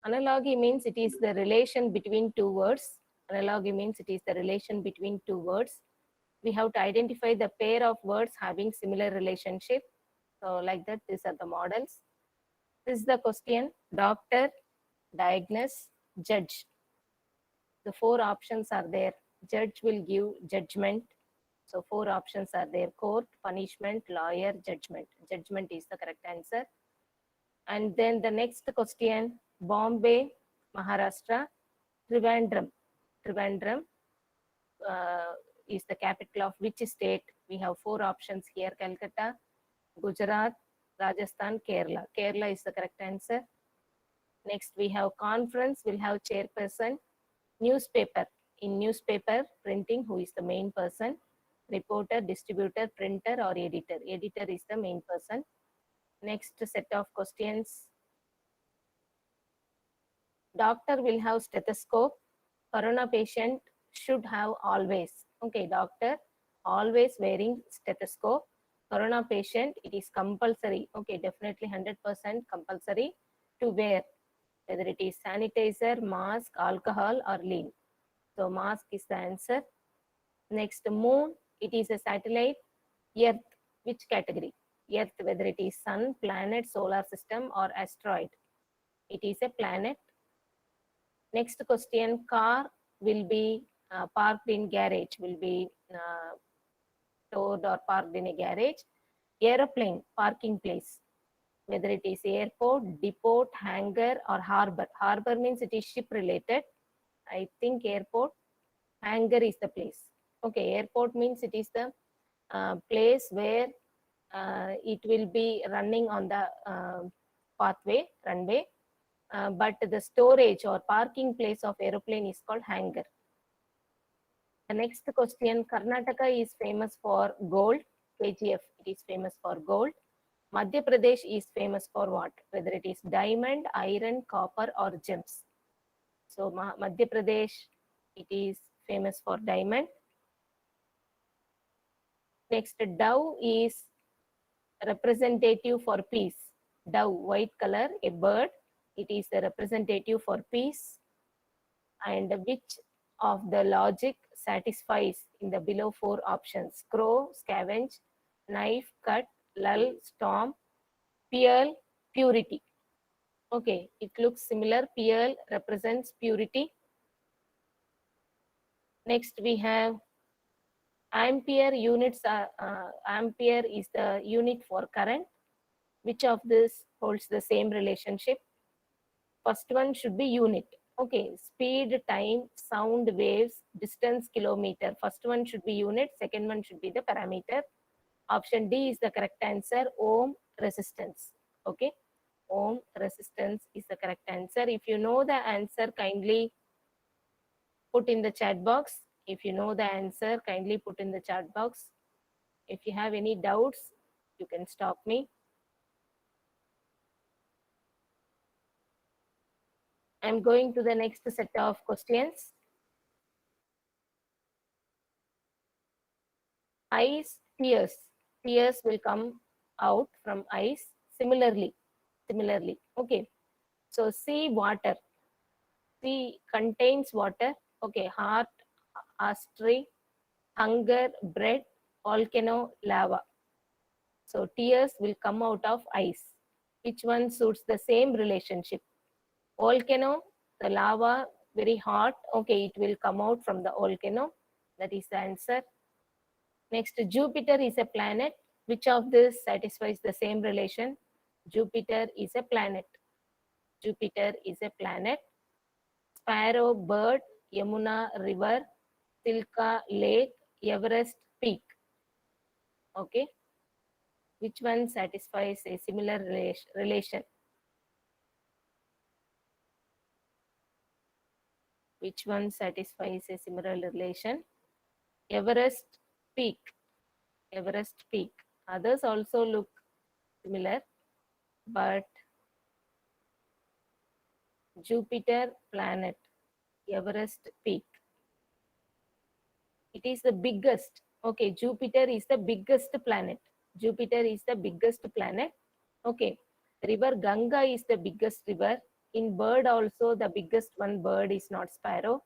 Analogy means it is the relation between two words. Analogy means it is the relation between two words. We have to identify the pair of words having similar relationship. So like that, these are the models. This is the question: doctor, diagnose, judge. The four options are there. Judge will give judgment. So four options are there: court, punishment, lawyer, judgment. Judgment is the correct answer. And then the next question: Bombay, Maharashtra, Trivandrum. Trivandrum is the capital of which state? We have four options here: Calcutta, Gujarat, Rajasthan, Kerala. Kerala is the correct answer. Next, we have conference, we'll have chairperson. Newspaper, in newspaper printing, who is the main person? Reporter, distributor, printer, or editor? Editor is the main person. Next set of questions. Doctor will have stethoscope. Corona patient should have always. Okay, doctor always wearing stethoscope. Corona patient, it is compulsory. Okay, definitely 100% compulsory to wear, whether it is sanitizer, mask, alcohol, or lean. So mask is the answer. Next, moon, it is a satellite. Earth, which category? Earth, whether it is sun, planet, solar system, or asteroid. It is a planet. Next question: car will be parked in garage, will be stored or parked in a garage. Aeroplane, parking place, whether it is airport, depot, hangar, or harbor. Harbor means it is ship related. I think airport. Hangar is the place. Okay, airport means it is the place where it will be running on the pathway, runway. But the storage or parking place of aeroplane is called hangar. The next question: Karnataka is famous for gold. KGF, it is famous for gold. Madhya Pradesh is famous for what? Whether it is diamond, iron, copper, or gems. So Madhya Pradesh, it is famous for diamond. Next, dove is representative for peace. Dove, white color, a bird. It is the representative for peace. And which of the logic satisfies in the below four options? Crow, scavenge, knife, cut, lull, storm, pearl, purity. Okay, it looks similar. Pearl represents purity. Next, we have ampere units. Ampere is the unit for current. Which of this holds the same relationship? First one should be unit. Okay, speed, time, sound waves, distance, kilometer. First one should be unit, second one should be the parameter. Option D is the correct answer. Ohm, resistance. Okay, ohm, resistance is the correct answer. If you know the answer, kindly put in the chat box. If you know the answer, kindly put in the chat box. If you have any doubts, you can stop me. I'm going to the next set of questions. Eyes, tears. Tears will come out from eyes similarly. Okay. So sea, water. Sea contains water. Okay. Heart, artery, hunger, bread, volcano, lava. So tears will come out of eyes. Which one suits the same relationship? Volcano, the lava, very hot. Okay, it will come out from the volcano. That is the answer. Next, Jupiter is a planet. Which of this satisfies the same relation? Jupiter is a planet. Jupiter is a planet. Sparrow, bird, Yamuna river, Tilka lake, Everest peak. Okay. Which one satisfies a similar relation? Which one satisfies a similar relation? Everest peak. Everest peak. Others also look similar, but Jupiter planet, Everest peak. It is the biggest. Okay, Jupiter is the biggest planet. Jupiter is the biggest planet. Okay, river Ganga is the biggest river. in bird also, the biggest one bird is not sparrow,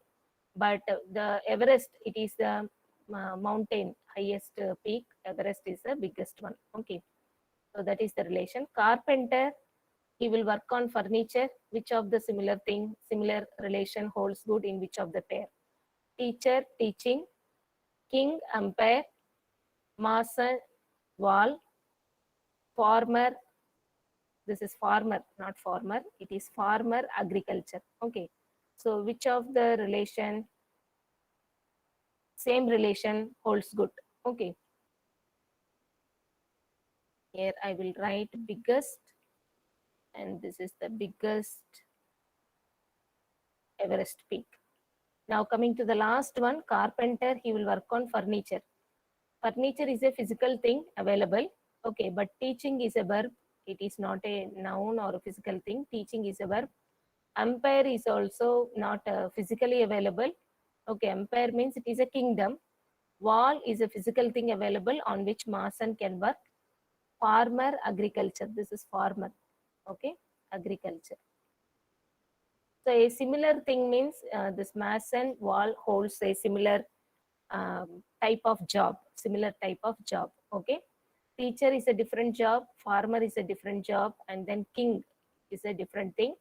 but the Everest, it is the mountain highest peak. Everest is the biggest one. Okay, so that is the relation. Carpenter, he will work on furniture. Which of the similar relation holds good in which of the pair? Teacher, teaching. King, umpire. Mason, wall. Farmer, this is farmer, not farmer. It is farmer, agriculture. Okay, so which of the relation, same relation holds good? Okay, here I will write biggest, and this is the biggest Everest peak. Now coming to the last one, carpenter, he will work on furniture. Furniture is a physical thing available. Okay, but teaching is a verb. It is not a noun or a physical thing. Teaching is a verb. Empire is also not physically available. Okay, empire means it is a kingdom. Wall is a physical thing available on which mason can work. Farmer, agriculture. This is farmer. Okay, agriculture. So a similar thing means this mason wall holds a similar type of job, similar type of job. Okay, teacher is a different job, farmer is a different job, and then king is a different thing.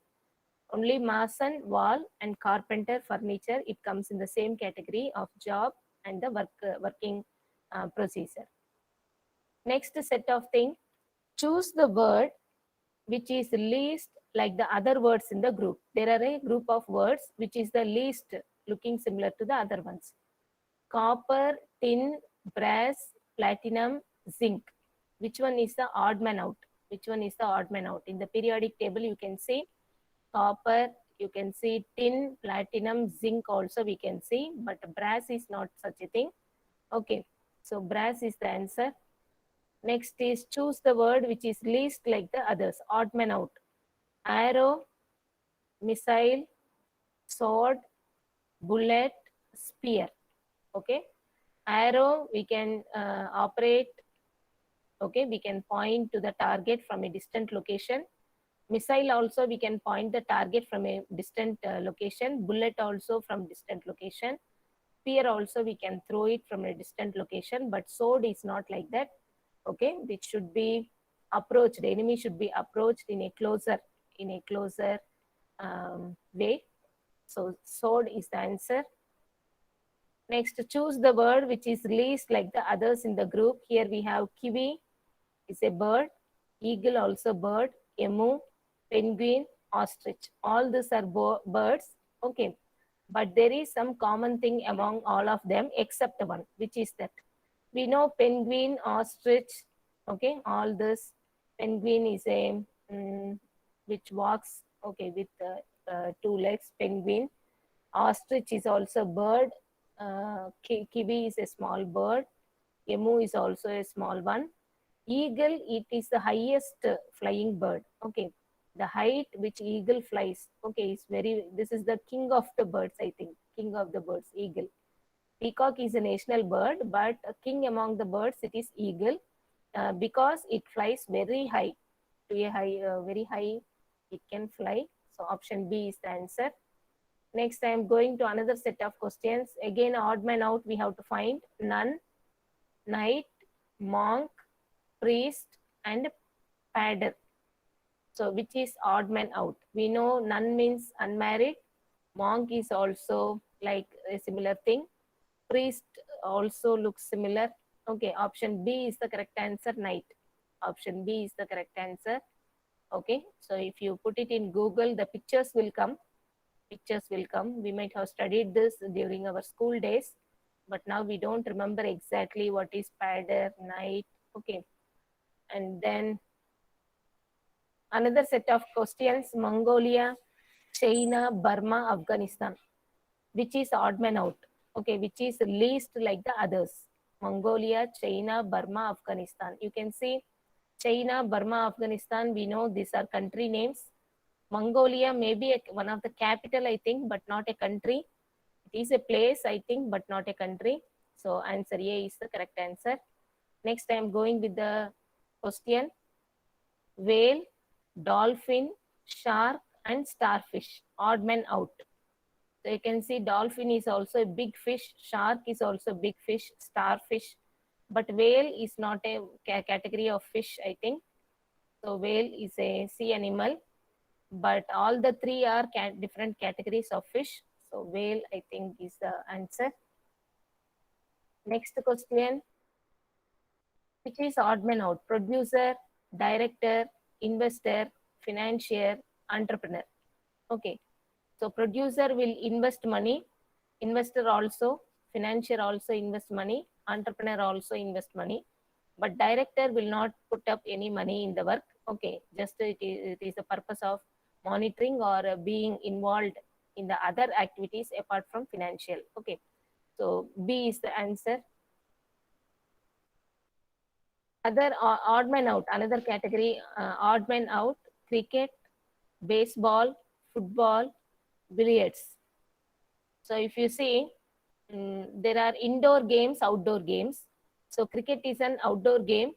Only mason, wall, and carpenter, furniture, it comes in the same category of job and the working procedure. Next set of thing, choose the word which is least like the other words in the group. There are a group of words which is the least looking similar to the other ones. Copper, tin, brass, platinum, zinc. Which one is the odd man out? Which one is the odd man out? In the periodic table, you can see copper, you can see tin, platinum, zinc also we can see, but brass is not such a thing. Okay, so brass is the answer. Next is choose the word which is least like the others, odd man out. Arrow, missile, sword, bullet, spear. Okay, arrow we can operate. Okay, we can point to the target from a distant location. Missile also we can point the target from a distant location. Bullet also from distant location. Spear also we can throw it from a distant location, but sword is not like that. Okay, it should be approached. The enemy should be approached in a closer way. So sword is the answer. Next, choose the word which is least like the others in the group. Here we have kiwi is a bird, eagle also bird, emu, penguin, ostrich. All these are birds. Okay, but there is some common thing among all of them except one, which is that we know penguin, ostrich. Okay, all this penguin is a which walks. Okay, with two legs. Penguin. Ostrich is also bird. Kiwi is a small bird. Emu is also a small one. Eagle, it is the highest flying bird. Okay, the height which eagle flies. Okay, is very. This is the king of the birds. I think king of the birds, eagle. Peacock is a national bird, but a king among the birds it is eagle because it flies very high. To a high, very high, it can fly. So option B is the answer. Next, I am going to another set of questions. Again, odd man out, we have to find nun, knight, monk, priest, and padder. So, which is odd man out? We know nun means unmarried. Monk is also like a similar thing. Priest also looks similar. Okay, option B is the correct answer, knight. Option B is the correct answer. Okay, so if you put it in Google, the pictures will come. Pictures will come. We might have studied this during our school days, but now we don't remember exactly what is padder, knight. Okay, and then another set of questions: Mongolia, China, Burma, Afghanistan. Which is odd man out? Okay, which is least like the others? Mongolia, China, Burma, Afghanistan. You can see China, Burma, Afghanistan. We know these are country names. Mongolia may be one of the capital, I think, but not a country. It is a place, I think, but not a country. So answer A is the correct answer. Next, I am going with the question. Whale, dolphin, shark, and starfish, odd man out. So you can see dolphin is also a big fish, shark is also a big fish, starfish, but whale is not a category of fish, I think. So whale is a sea animal, but all the three are different categories of fish. So whale, I think, is the answer. Next question, which is odd man out? Producer, director, investor, financier, entrepreneur. Okay, so producer will invest money, investor also, financier also invest money, entrepreneur also invest money, but director will not put up any money in the work. Okay, just it is the purpose of monitoring or being involved in the other activities apart from financial. Okay, so B is the answer. Other odd man out, another category, odd man out, cricket, baseball, football, billiards. So if you see, there are indoor games, outdoor games. So cricket is an outdoor game.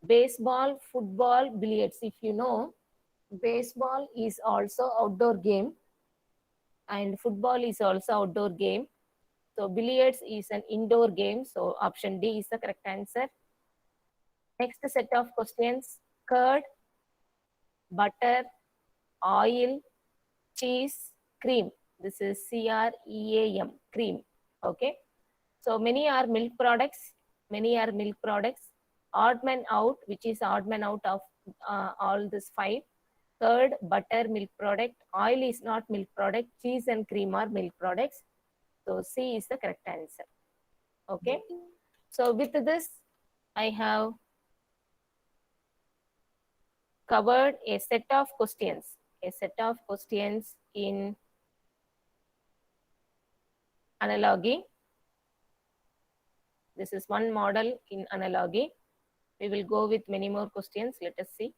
Baseball, football, billiards. If you know, baseball is also outdoor game and football is also outdoor game. So billiards is an indoor game. So option D is the correct answer. Next set of questions, curd, butter, oil, cheese, cream. This is CREAM, cream. Okay. So many are milk products. Many are milk products. Odd man out, which is odd man out of all these five. Curd, butter, milk product. Oil is not milk product. Cheese and cream are milk products. So C is the correct answer. Okay. So with this, I have covered a set of questions. A set of questions in analogy. This is one model in analogy. We will go with many more questions. Let us see.